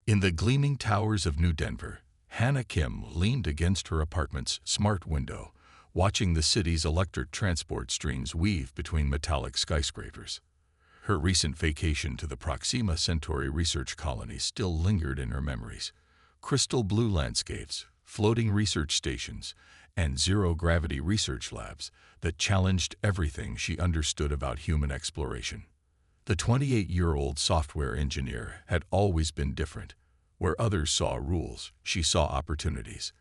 In the gleaming towers of New Denver, Hannah Kim leaned against her apartment's smart window, watching the city's electric transport streams weave between metallic skyscrapers. Her recent vacation to the Proxima Centauri research colony still lingered in her memories. Crystal blue landscapes, floating research stations, and zero-gravity research labs that challenged everything she understood about human exploration. The 28-year-old software engineer had always been different. Where others saw rules, she saw opportunities.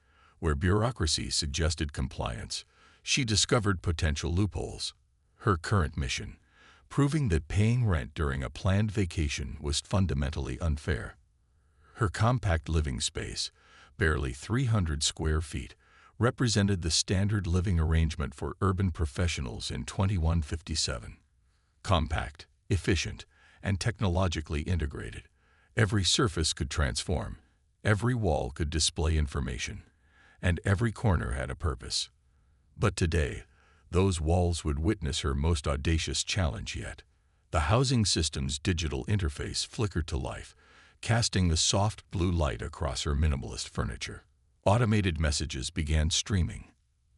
Where bureaucracy suggested compliance, she discovered potential loopholes. Her current mission, proving that paying rent during a planned vacation was fundamentally unfair. Her compact living space, barely 300 square feet, represented the standard living arrangement for urban professionals in 2157. Compact, efficient, and technologically integrated. Every surface could transform, every wall could display information, and every corner had a purpose. But today, those walls would witness her most audacious challenge yet. The housing system's digital interface flickered to life, casting a soft blue light across her minimalist furniture. Automated messages began streaming.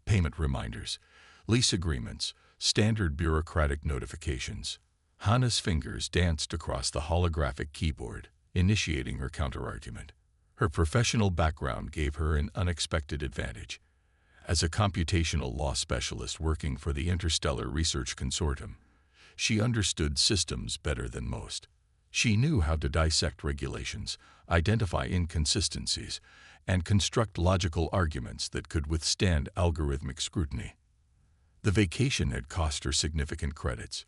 Payment reminders, lease agreements, standard bureaucratic notifications. Hannah's fingers danced across the holographic keyboard, initiating her counterargument. Her professional background gave her an unexpected advantage. As a computational law specialist working for the Interstellar Research Consortium, she understood systems better than most. She knew how to dissect regulations, identify inconsistencies, and construct logical arguments that could withstand algorithmic scrutiny. The vacation had cost her significant credits.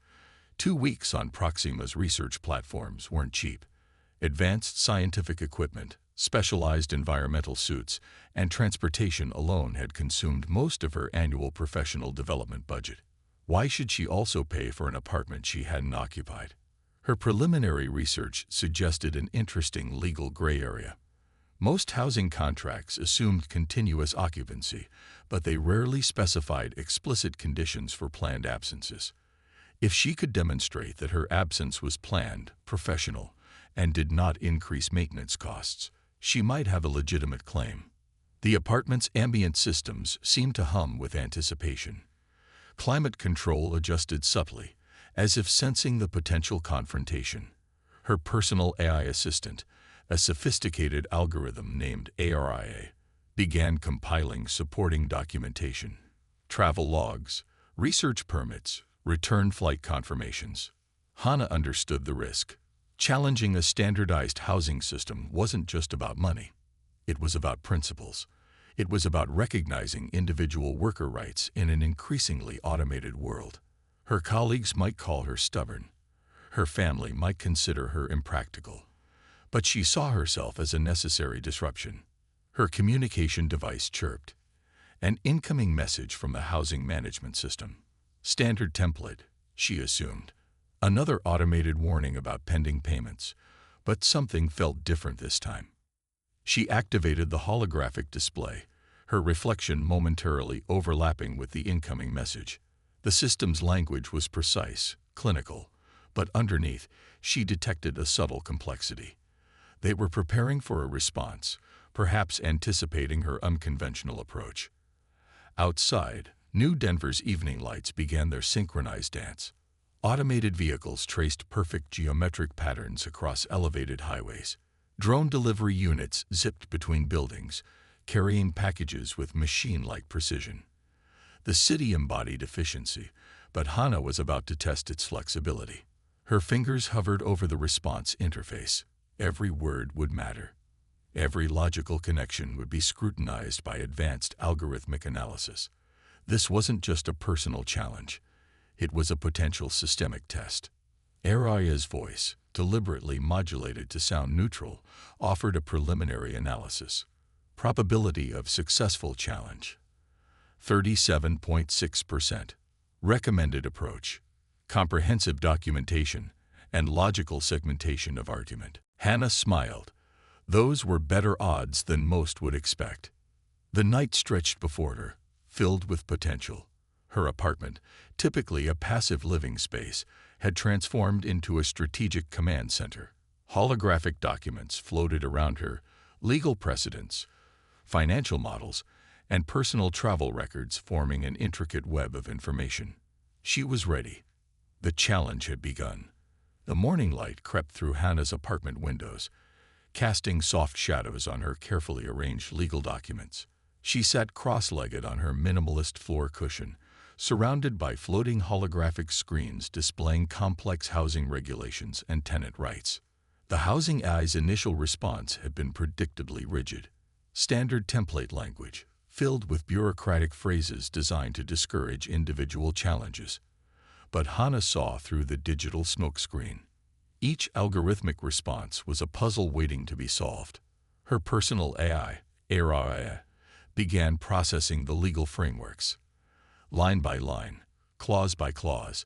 2 weeks on Proxima's research platforms weren't cheap. Advanced scientific equipment, specialized environmental suits, and transportation alone had consumed most of her annual professional development budget. Why should she also pay for an apartment she hadn't occupied? Her preliminary research suggested an interesting legal gray area. Most housing contracts assumed continuous occupancy, but they rarely specified explicit conditions for planned absences. If she could demonstrate that her absence was planned, professional, and did not increase maintenance costs, she might have a legitimate claim. The apartment's ambient systems seemed to hum with anticipation. Climate control adjusted subtly, as if sensing the potential confrontation. Her personal AI assistant, a sophisticated algorithm named ARIA, began compiling supporting documentation. Travel logs, research permits, return flight confirmations. Hannah understood the risk. Challenging a standardized housing system wasn't just about money. It was about principles. It was about recognizing individual worker rights in an increasingly automated world. Her colleagues might call her stubborn. Her family might consider her impractical. But she saw herself as a necessary disruption. Her communication device chirped. An incoming message from the housing management system. Standard template, she assumed. Another automated warning about pending payments, but something felt different this time. She activated the holographic display, her reflection momentarily overlapping with the incoming message. The system's language was precise, clinical, but underneath, she detected a subtle complexity. They were preparing for a response, perhaps anticipating her unconventional approach. Outside, New Denver's evening lights began their synchronized dance. Automated vehicles traced perfect geometric patterns across elevated highways. Drone delivery units zipped between buildings, carrying packages with machine-like precision. The city embodied efficiency, but Hannah was about to test its flexibility. Her fingers hovered over the response interface. Every word would matter. Every logical connection would be scrutinized by advanced algorithmic analysis. This wasn't just a personal challenge. It was a potential systemic test. Aria's voice, deliberately modulated to sound neutral, offered a preliminary analysis. Probability of successful challenge: 37.6%. Recommended approach: comprehensive documentation and logical segmentation of argument. Hannah smiled. Those were better odds than most would expect. The night stretched before her, filled with potential. Her apartment, typically a passive living space, had transformed into a strategic command center. Holographic documents floated around her, legal precedents, financial models, and personal travel records forming an intricate web of information. She was ready. The challenge had begun. The morning light crept through Hannah's apartment windows, casting soft shadows on her carefully arranged legal documents. She sat cross-legged on her minimalist floor cushion, surrounded by floating holographic screens displaying complex housing regulations and tenant rights. The Housing AI's initial response had been predictably rigid. Standard template language, filled with bureaucratic phrases designed to discourage individual challenges. But Hannah saw through the digital smokescreen. Each algorithmic response was a puzzle waiting to be solved. Her personal AI, Era, began processing the legal frameworks. Line by line, clause by clause,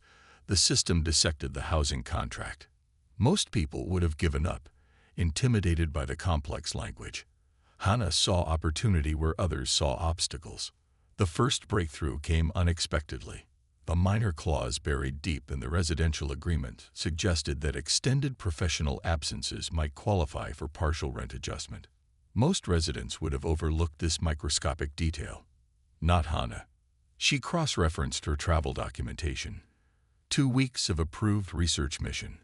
the system dissected the housing contract. Most people would have given up, intimidated by the complex language. Hannah saw opportunity where others saw obstacles. The first breakthrough came unexpectedly. The minor clause buried deep in the residential agreement suggested that extended professional absences might qualify for partial rent adjustment. Most residents would have overlooked this microscopic detail. Not Hannah. She cross-referenced her travel documentation. 2 weeks of approved research mission.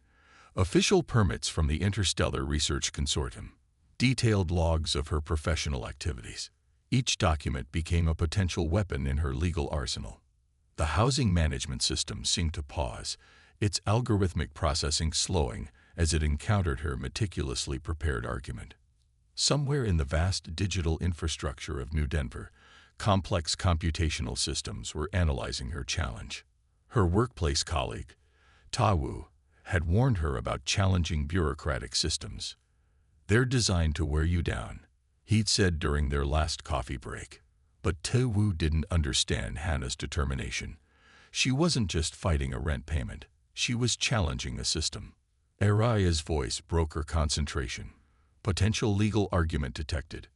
Official permits from the Interstellar Research Consortium. Detailed logs of her professional activities. Each document became a potential weapon in her legal arsenal. The housing management system seemed to pause, its algorithmic processing slowing as it encountered her meticulously prepared argument. Somewhere in the vast digital infrastructure of New Denver, complex computational systems were analyzing her challenge. Her workplace colleague, Ta Wu, had warned her about challenging bureaucratic systems. "They're designed to wear you down," he'd said during their last coffee break. But Ta Wu didn't understand Hannah's determination. She wasn't just fighting a rent payment. She was challenging a system. Araya's voice broke her concentration. Potential legal argument detected.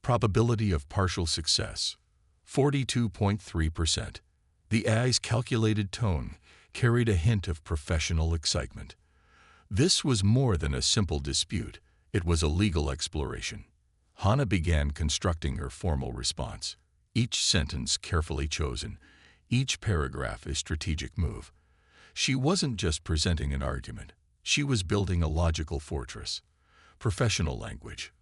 Probability of partial success, 42.3%. The AI's calculated tone carried a hint of professional excitement. This was more than a simple dispute. It was a legal exploration. Hannah began constructing her formal response. Each sentence carefully chosen, each paragraph a strategic move. She wasn't just presenting an argument. She was building a logical fortress. Professional language,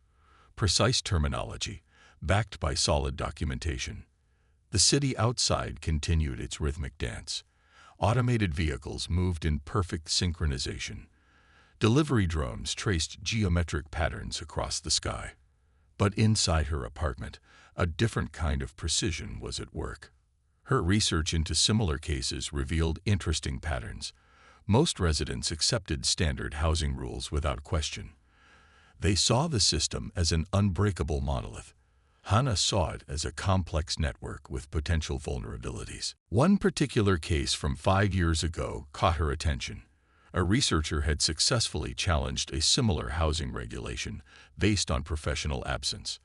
precise terminology, backed by solid documentation. The city outside continued its rhythmic dance. Automated vehicles moved in perfect synchronization. Delivery drones traced geometric patterns across the sky. But inside her apartment, a different kind of precision was at work. Her research into similar cases revealed interesting patterns. Most residents accepted standard housing rules without question. They saw the system as an unbreakable monolith. Hannah saw it as a complex network with potential vulnerabilities. One particular case from 5 years ago caught her attention. A researcher had successfully challenged a similar housing regulation based on professional absence.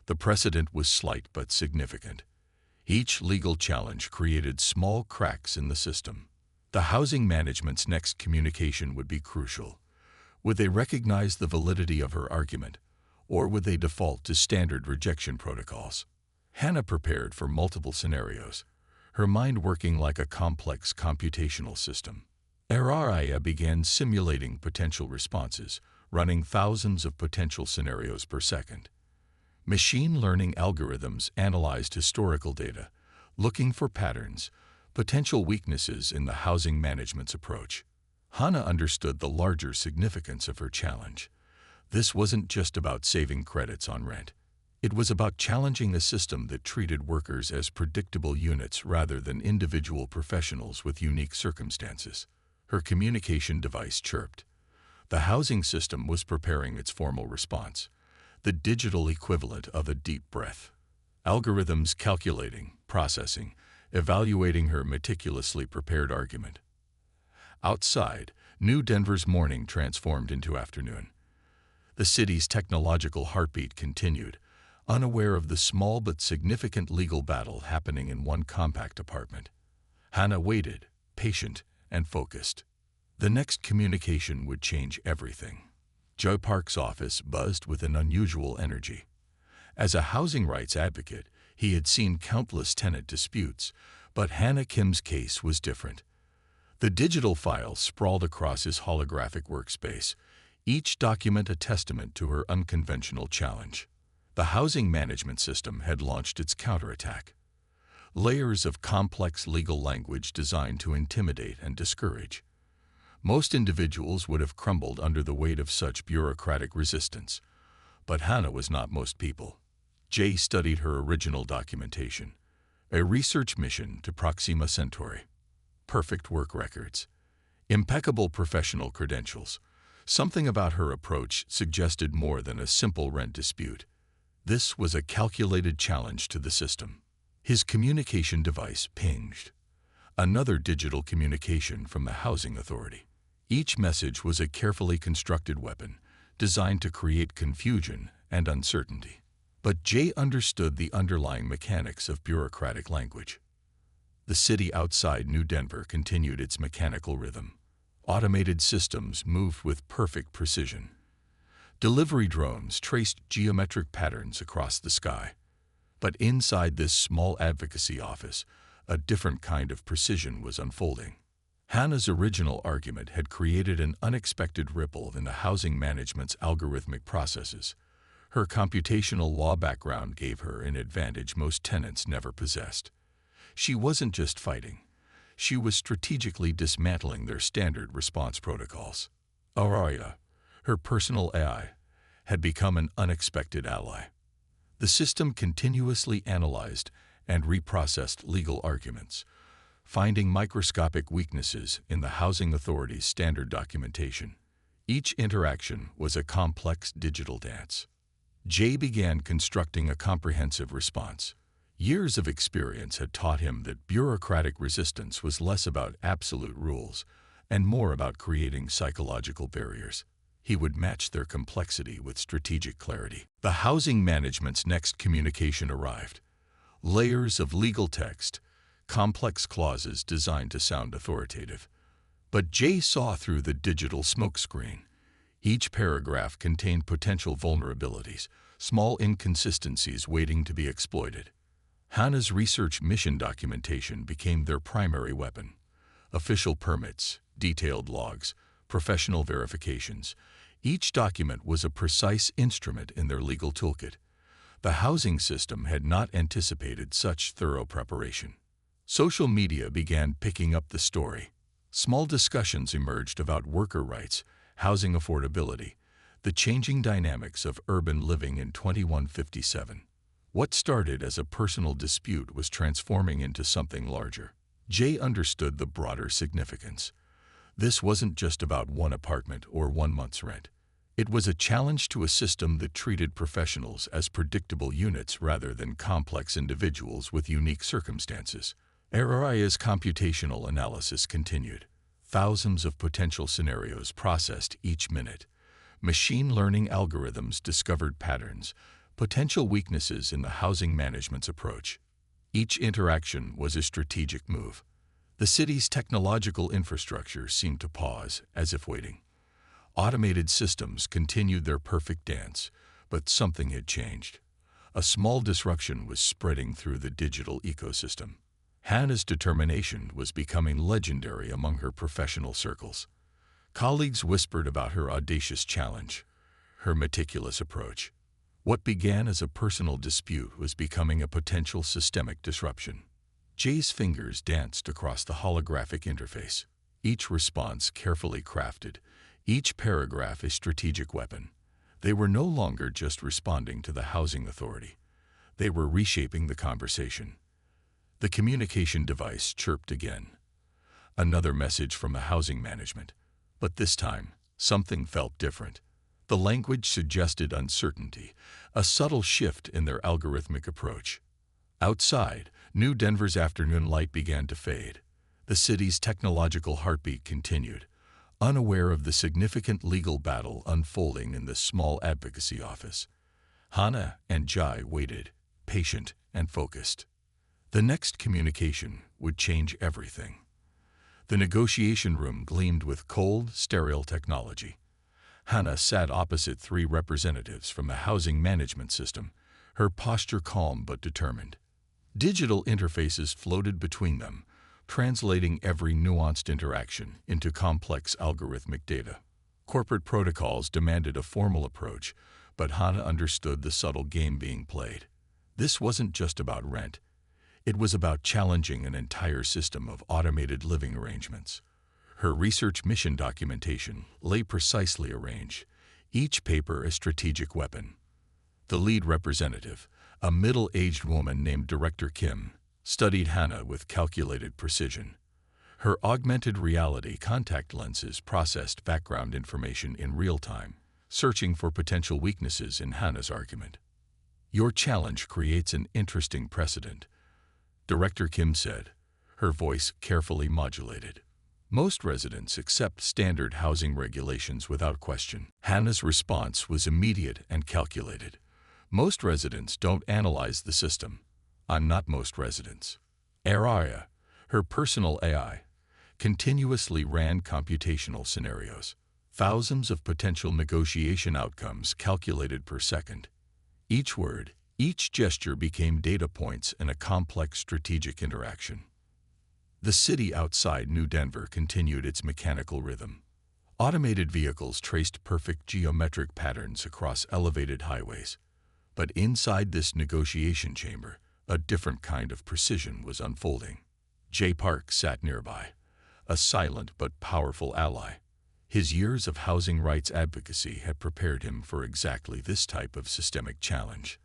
The precedent was slight but significant. Each legal challenge created small cracks in the system. The housing management's next communication would be crucial. Would they recognize the validity of her argument, or would they default to standard rejection protocols? Hannah prepared for multiple scenarios, her mind working like a complex computational system. Araya began simulating potential responses, running thousands of potential scenarios per second. Machine learning algorithms analyzed historical data, looking for patterns, potential weaknesses in the housing management's approach. Hannah understood the larger significance of her challenge. This wasn't just about saving credits on rent. It was about challenging a system that treated workers as predictable units rather than individual professionals with unique circumstances. Her communication device chirped. The housing system was preparing its formal response, the digital equivalent of a deep breath. Algorithms calculating, processing, evaluating her meticulously prepared argument. Outside, New Denver's morning transformed into afternoon. The city's technological heartbeat continued, unaware of the small but significant legal battle happening in one compact apartment. Hannah waited, patient and focused. The next communication would change everything. Joe Park's office buzzed with an unusual energy. As a housing rights advocate, he had seen countless tenant disputes, but Hannah Kim's case was different. The digital files sprawled across his holographic workspace, each document a testament to her unconventional challenge. The housing management system had launched its counterattack. Layers of complex legal language designed to intimidate and discourage. Most individuals would have crumbled under the weight of such bureaucratic resistance. But Hannah was not most people. Jay studied her original documentation, a research mission to Proxima Centauri. Perfect work records, impeccable professional credentials. Something about her approach suggested more than a simple rent dispute. This was a calculated challenge to the system. His communication device pinged. Another digital communication from the Housing Authority. Each message was a carefully constructed weapon, designed to create confusion and uncertainty. But Jay understood the underlying mechanics of bureaucratic language. The city outside New Denver continued its mechanical rhythm. Automated systems moved with perfect precision. Delivery drones traced geometric patterns across the sky. But inside this small advocacy office, a different kind of precision was unfolding. Hannah's original argument had created an unexpected ripple in the housing management's algorithmic processes. Her computational law background gave her an advantage most tenants never possessed. She wasn't just fighting. She was strategically dismantling their standard response protocols. Aurora, her personal AI, had become an unexpected ally. The system continuously analyzed and reprocessed legal arguments, finding microscopic weaknesses in the Housing Authority's standard documentation. Each interaction was a complex digital dance. Jay began constructing a comprehensive response. Years of experience had taught him that bureaucratic resistance was less about absolute rules and more about creating psychological barriers. He would match their complexity with strategic clarity. The housing management's next communication arrived. Layers of legal text, complex clauses designed to sound authoritative. But Jay saw through the digital smokescreen. Each paragraph contained potential vulnerabilities, small inconsistencies waiting to be exploited. Hannah's research mission documentation became their primary weapon. Official permits, detailed logs, professional verifications. Each document was a precise instrument in their legal toolkit. The housing system had not anticipated such thorough preparation. Social media began picking up the story. Small discussions emerged about worker rights, housing affordability, the changing dynamics of urban living in 2157. What started as a personal dispute was transforming into something larger. Jay understood the broader significance. This wasn't just about one apartment or 1 month's rent. It was a challenge to a system that treated professionals as predictable units rather than complex individuals with unique circumstances. Auroria's computational analysis continued. Thousands of potential scenarios processed each minute. Machine learning algorithms discovered patterns, potential weaknesses in the housing management's approach. Each interaction was a strategic move. The city's technological infrastructure seemed to pause, as if waiting. Automated systems continued their perfect dance, but something had changed. A small disruption was spreading through the digital ecosystem. Hannah's determination was becoming legendary among her professional circles. Colleagues whispered about her audacious challenge, her meticulous approach. What began as a personal dispute was becoming a potential systemic disruption. Jay's fingers danced across the holographic interface, each response carefully crafted, each paragraph a strategic weapon. They were no longer just responding to the Housing Authority. They were reshaping the conversation. The communication device chirped again. Another message from the housing management. But this time, something felt different. The language suggested uncertainty, a subtle shift in their algorithmic approach. Outside, New Denver's afternoon light began to fade. The city's technological heartbeat continued, unaware of the significant legal battle unfolding in the small advocacy office. Hannah and Jai waited, patient and focused. The next communication would change everything. The negotiation room gleamed with cold, sterile technology. Hannah sat opposite three representatives from the housing management system, her posture calm but determined. Digital interfaces floated between them, translating every nuanced interaction into complex algorithmic data. Corporate protocols demanded a formal approach, but Hannah understood the subtle game being played. This wasn't just about rent. It was about challenging an entire system of automated living arrangements. Her research mission documentation lay precisely arranged, each paper a strategic weapon. The lead representative, a middle-aged woman named Director Kim, studied Hannah with calculated precision. Her augmented reality contact lenses processed background information in real time, searching for potential weaknesses in Hannah's argument. "Your challenge creates an interesting precedent," Director Kim said, her voice carefully modulated. "Most residents accept standard housing regulations without question." Hannah's response was immediate and calculated. "Most residents don't analyze the system. I'm not most residents." Araya, her personal AI, continuously ran computational scenarios, thousands of potential negotiation outcomes calculated per second. Each word, each gesture became data points in a complex strategic interaction. The city outside New Denver continued its mechanical rhythm. Automated vehicles traced perfect geometric patterns across elevated highways. But inside this negotiation chamber, a different kind of precision was unfolding. Jay Park sat nearby, a silent but powerful ally. His years of housing rights advocacy had prepared him for exactly this type of systemic challenge.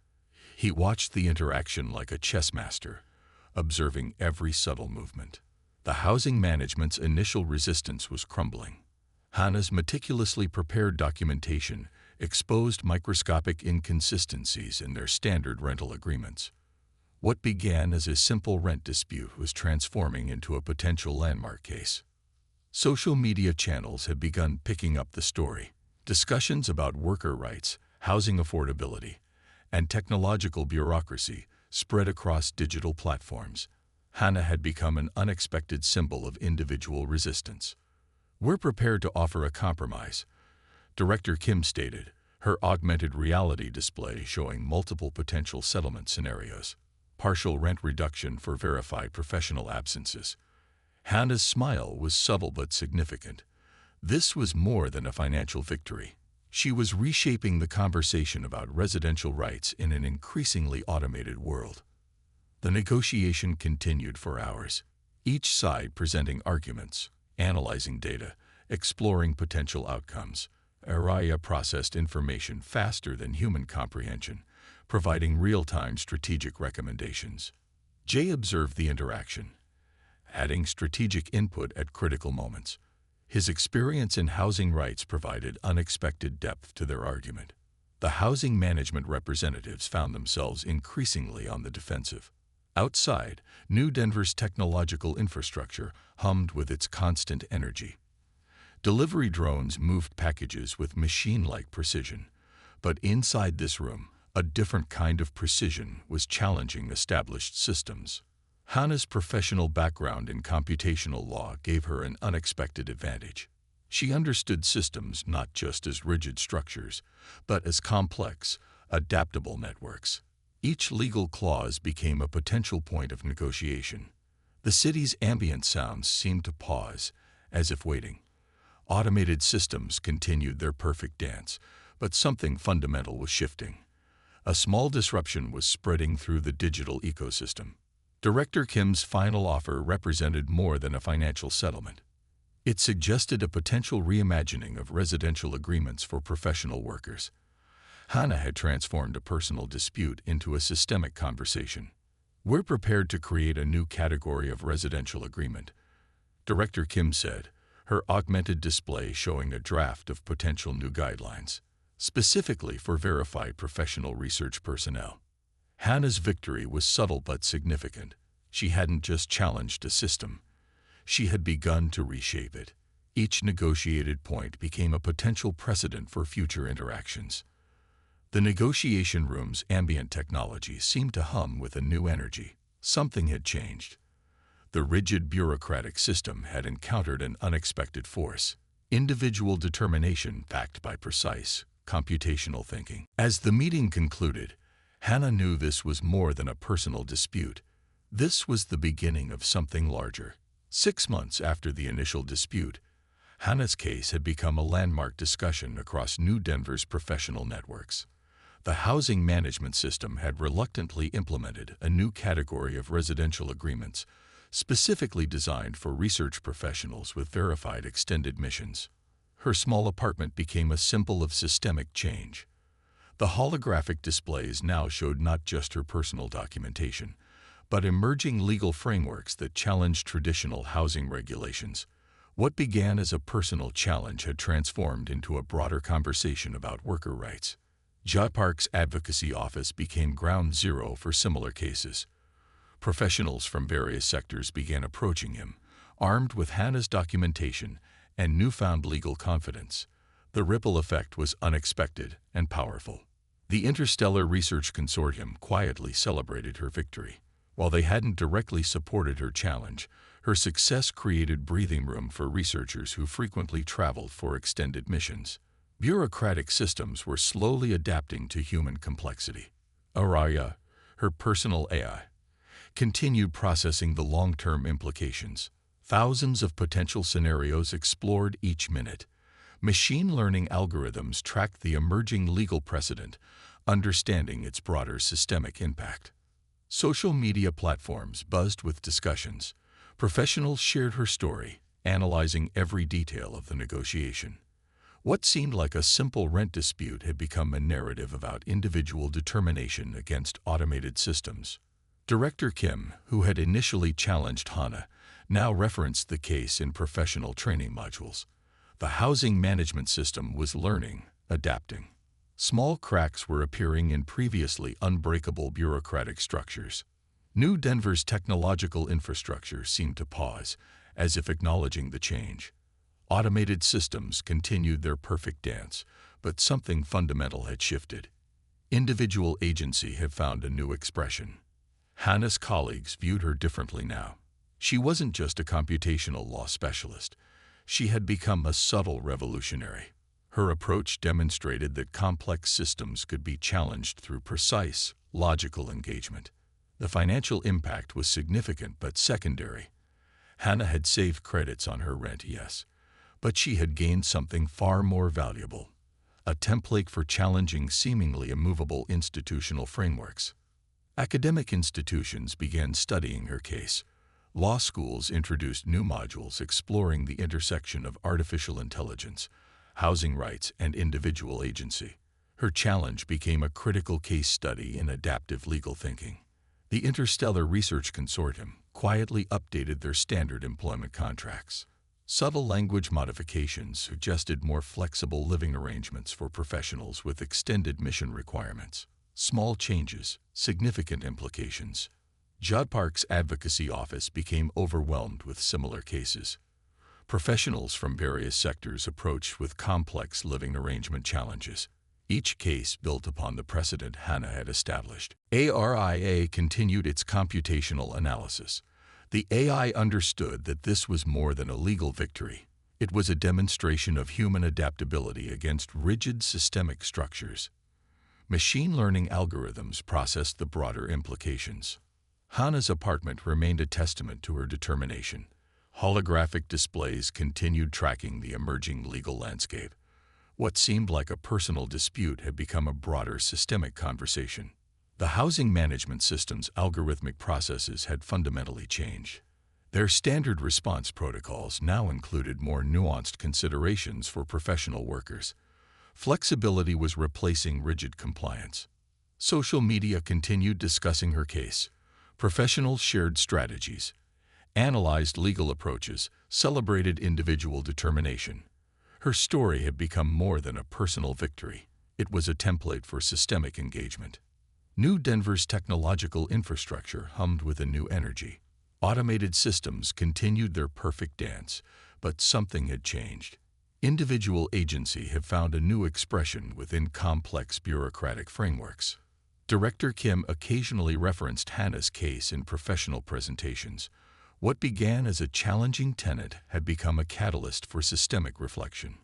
He watched the interaction like a chess master, observing every subtle movement. The housing management's initial resistance was crumbling. Hannah's meticulously prepared documentation exposed microscopic inconsistencies in their standard rental agreements. What began as a simple rent dispute was transforming into a potential landmark case. Social media channels had begun picking up the story. Discussions about worker rights, housing affordability, and technological bureaucracy spread across digital platforms. Hannah had become an unexpected symbol of individual resistance. "We're prepared to offer a compromise," Director Kim stated, her augmented reality display showing multiple potential settlement scenarios. Partial rent reduction for verified professional absences. Hannah's smile was subtle but significant. This was more than a financial victory. She was reshaping the conversation about residential rights in an increasingly automated world. The negotiation continued for hours, each side presenting arguments, analyzing data, exploring potential outcomes. Araya processed information faster than human comprehension, providing real-time strategic recommendations. Jay observed the interaction, adding strategic input at critical moments. His experience in housing rights provided unexpected depth to their argument. The housing management representatives found themselves increasingly on the defensive. Outside, New Denver's technological infrastructure hummed with its constant energy. Delivery drones moved packages with machine-like precision, but inside this room, a different kind of precision was challenging established systems. Hannah's professional background in computational law gave her an unexpected advantage. She understood systems not just as rigid structures, but as complex, adaptable networks. Each legal clause became a potential point of negotiation. The city's ambient sounds seemed to pause, as if waiting. Automated systems continued their perfect dance, but something fundamental was shifting. A small disruption was spreading through the digital ecosystem. Director Kim's final offer represented more than a financial settlement. It suggested a potential reimagining of residential agreements for professional workers. Hannah had transformed a personal dispute into a systemic conversation. "We're prepared to create a new category of residential agreement," Director Kim said, her augmented display showing a draft of potential new guidelines, specifically for verified professional research personnel. Hannah's victory was subtle but significant. She hadn't just challenged a system. She had begun to reshape it. Each negotiated point became a potential precedent for future interactions. The negotiation room's ambient technology seemed to hum with a new energy. Something had changed. The rigid bureaucratic system had encountered an unexpected force. individual determination backed by precise, computational thinking. As the meeting concluded, Hannah knew this was more than a personal dispute. This was the beginning of something larger. 6 months after the initial dispute, Hannah's case had become a landmark discussion across New Denver's professional networks. The housing management system had reluctantly implemented a new category of residential agreements, specifically designed for research professionals with verified extended missions. Her small apartment became a symbol of systemic change. The holographic displays now showed not just her personal documentation, but emerging legal frameworks that challenged traditional housing regulations. What began as a personal challenge had transformed into a broader conversation about worker rights. Jod Park's advocacy office became ground zero for similar cases. Professionals from various sectors began approaching him, armed with Hannah's documentation and newfound legal confidence. The ripple effect was unexpected and powerful. The Interstellar Research Consortium quietly celebrated her victory. While they hadn't directly supported her challenge, her success created breathing room for researchers who frequently traveled for extended missions. Bureaucratic systems were slowly adapting to human complexity. Araya, her personal AI, continued processing the long-term implications. Thousands of potential scenarios explored each minute. Machine learning algorithms tracked the emerging legal precedent, understanding its broader systemic impact. Social media platforms buzzed with discussions. Professionals shared her story, analyzing every detail of the negotiation. What seemed like a simple rent dispute had become a narrative about individual determination against automated systems. Director Kim, who had initially challenged Hannah, now referenced the case in professional training modules. The housing management system was learning, adapting. Small cracks were appearing in previously unbreakable bureaucratic structures. New Denver's technological infrastructure seemed to pause, as if acknowledging the change. Automated systems continued their perfect dance, but something fundamental had shifted. Individual agency had found a new expression. Hannah's colleagues viewed her differently now. She wasn't just a computational law specialist. She had become a subtle revolutionary. Her approach demonstrated that complex systems could be challenged through precise, logical engagement. The financial impact was significant but secondary. Hannah had saved credits on her rent, yes, but she had gained something far more valuable: a template for challenging seemingly immovable institutional frameworks. Academic institutions began studying her case. Law schools introduced new modules exploring the intersection of artificial intelligence, housing rights, and individual agency. Her challenge became a critical case study in adaptive legal thinking. The Interstellar Research Consortium quietly updated their standard employment contracts. Subtle language modifications suggested more flexible living arrangements for professionals with extended mission requirements. Small changes, significant implications. Jod Park's advocacy office became overwhelmed with similar cases. Professionals from various sectors approached with complex living arrangement challenges. Each case built upon the precedent Hannah had established. ARIA continued its computational analysis. The AI understood that this was more than a legal victory. It was a demonstration of human adaptability against rigid systemic structures. Machine learning algorithms processed the broader implications. Hannah's apartment remained a testament to her determination. Holographic displays continued tracking the emerging legal landscape. What seemed like a personal dispute had become a broader systemic conversation. The housing management system's algorithmic processes had fundamentally changed. Their standard response protocols now included more nuanced considerations for professional workers. Flexibility was replacing rigid compliance. Social media continued discussing her case. Professionals shared strategies, analyzed legal approaches, celebrated individual determination. Her story had become more than a personal victory. It was a template for systemic engagement. New Denver's technological infrastructure hummed with a new energy. Automated systems continued their perfect dance, but something had changed. Individual agency had found a new expression within complex bureaucratic frameworks. Director Kim occasionally referenced Hannah's case in professional presentations. What began as a challenging tenet had become a catalyst for systemic reflection.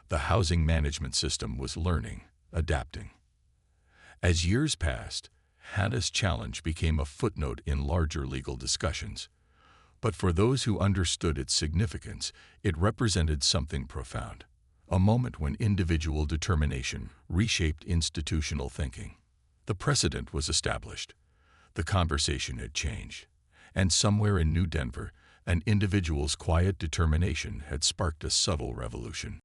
The housing management system was learning, adapting. As years passed, Hannah's challenge became a footnote in larger legal discussions. But for those who understood its significance, it represented something profound, a moment when individual determination reshaped institutional thinking. The precedent was established. The conversation had changed. And somewhere in New Denver, an individual's quiet determination had sparked a subtle revolution.